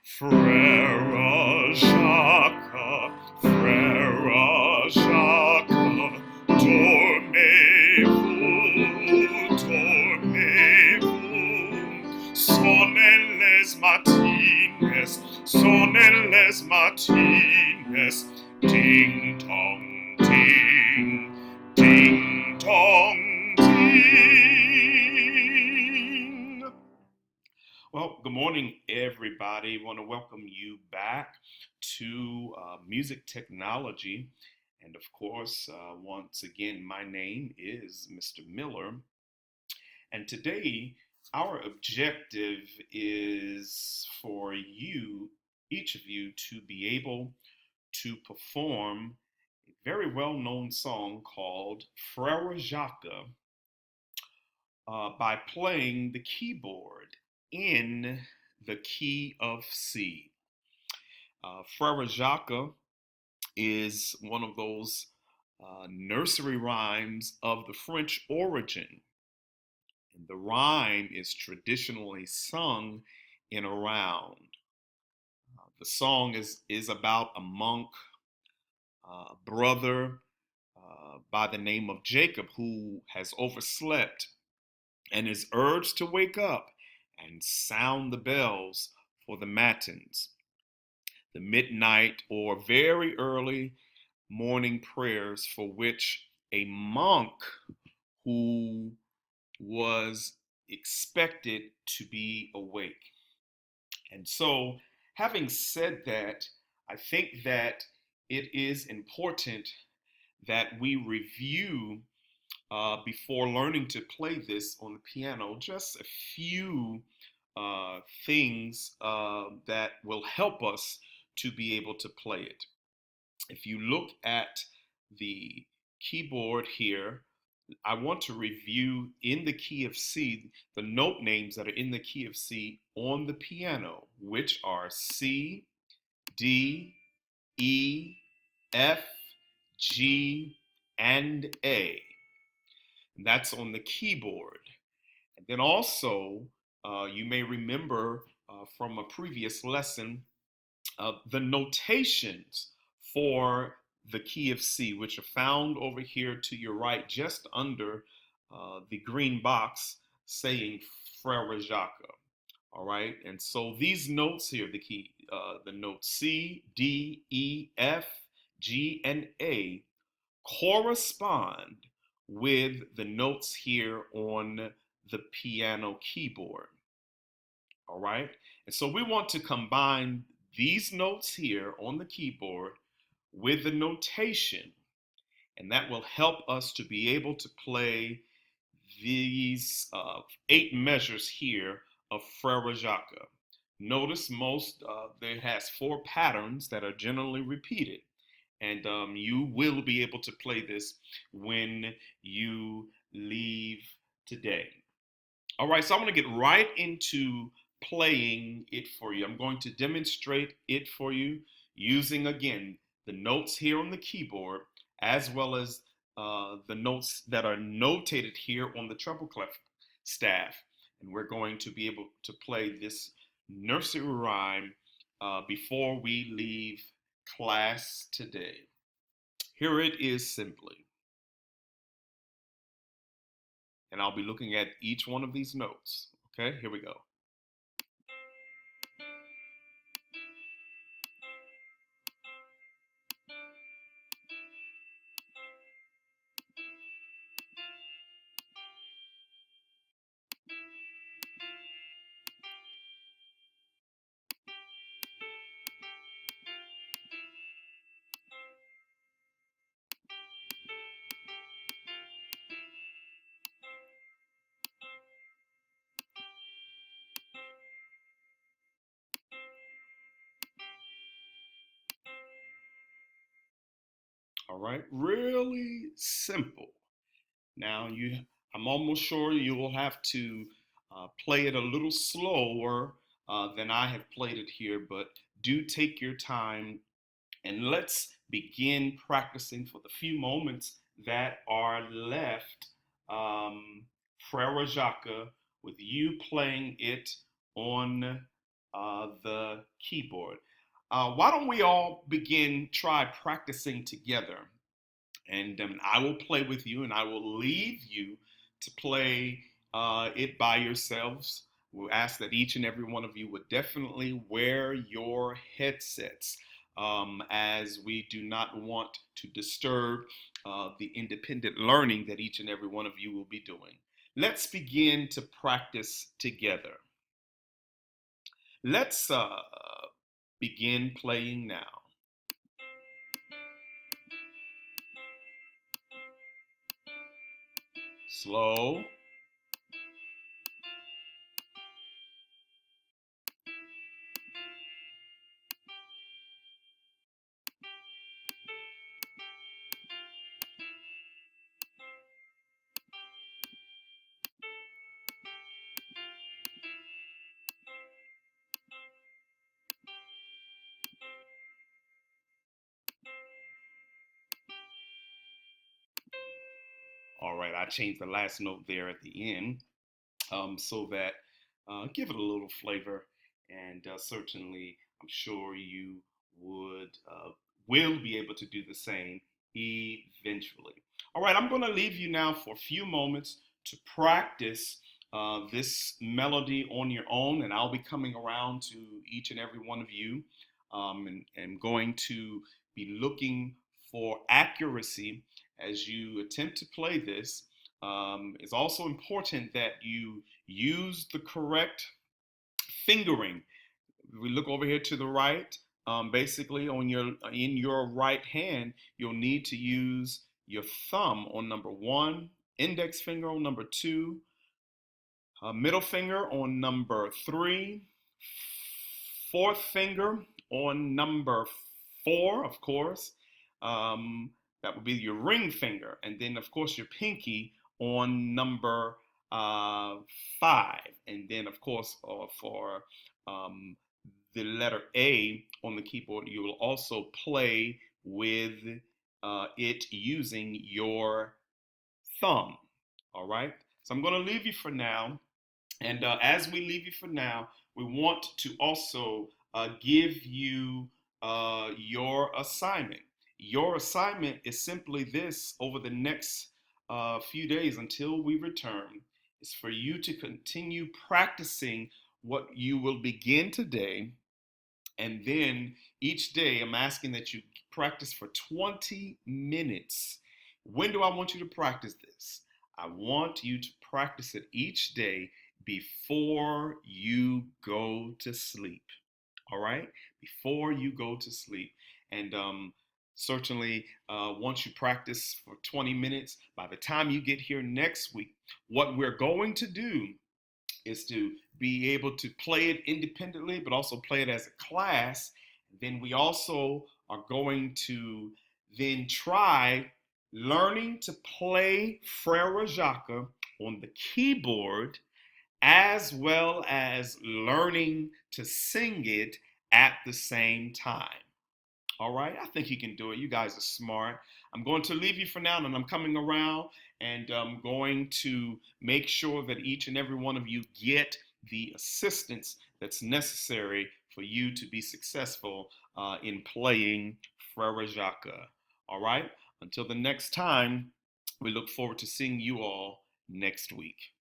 Frère Jacques, Frère Jacques, dormez-vous, sonen les matines, sonen les matines, ding dong ding dong ding. Well, good morning, everybody. I want to welcome you back to Music Technology. And of course, once again, my name is Mr. Miller. And today, our objective is for you, each of you, to be able to perform a very well known song called Frere Jacques by playing the keyboard in the key of C. Frere Jacques is one of those nursery rhymes of the French origin. And the rhyme is traditionally sung in a round. The song is about a monk, brother by the name of Jacob, who has overslept and is urged to wake up and sound the bells for the matins, the midnight or very early morning prayers for which a monk who was expected to be awake. And so, having said that, I think that it is important that we review before learning to play this on the piano, just a few things that will help us to be able to play it. If you look at the keyboard here, I want to review in the key of C the note names that are in the key of C on the piano, which are C, D, E, F, G, and A. And that's on the keyboard. And then also, you may remember from a previous lesson the notations for the key of C, which are found over here to your right, just under the green box saying Frere Jacques. All right, and so these notes here, the notes C, D, E, F, G, and A correspond with the notes here on the piano keyboard. All right, and so we want to combine these notes here on the keyboard with the notation, and that will help us to be able to play these 8 measures here of Frere Jacques. Notice most there has 4 patterns that are generally repeated, and you will be able to play this when you leave today. All right, so I'm going to get right into playing it for you. I'm going to demonstrate it for you using, again, the notes here on the keyboard, as well as the notes that are notated here on the treble clef staff. And we're going to be able to play this nursery rhyme before we leave class today. Here it is simply. And I'll be looking at each one of these notes. Okay, here we go. All right, really simple. Now I'm almost sure you will have to play it a little slower than I have played it here, but do take your time and let's begin practicing for the few moments that are left. Frere Jacques with you playing it on the keyboard. Why don't we all try practicing together? And I will play with you, and I will leave you to play it by yourselves. We'll ask that each and every one of you would definitely wear your headsets, as we do not want to disturb the independent learning that each and every one of you will be doing. Let's begin to practice together. Let's begin playing now. Slow. All right, I changed the last note there at the end, so that give it a little flavor, and certainly I'm sure you would will be able to do the same eventually. All right, I'm going to leave you now for a few moments to practice this melody on your own, and I'll be coming around to each and every one of you, and going to be looking for accuracy as you attempt to play this. It's also important that you use the correct fingering. We look over here to the right. Basically, in your right hand, you'll need to use your thumb on number one, index finger on number two, middle finger on number three, fourth finger on number four, of course. Um, that would be your ring finger. And then, of course, your pinky on number uh, five. And then, of course, for um, the letter A on the keyboard, you will also play with it using your thumb. All right. So I'm going to leave you for now. And as we leave you for now, we want to also give you your assignment. Your assignment is simply this: over the next few days until we return, is for you to continue practicing what you will begin today. And then each day, I'm asking that you practice for 20 minutes. When do I want you to practice this? I want you to practice it each day before you go to sleep. All right? Before you go to sleep. And certainly, once you practice for 20 minutes, by the time you get here next week, what we're going to do is to be able to play it independently, but also play it as a class. Then we also are going to then try learning to play Frere Jacques on the keyboard, as well as learning to sing it at the same time. All right, I think you can do it. You guys are smart. I'm going to leave you for now, and I'm coming around, and I'm going to make sure that each and every one of you get the assistance that's necessary for you to be successful in playing Frere Jacques. All right, until the next time, we look forward to seeing you all next week.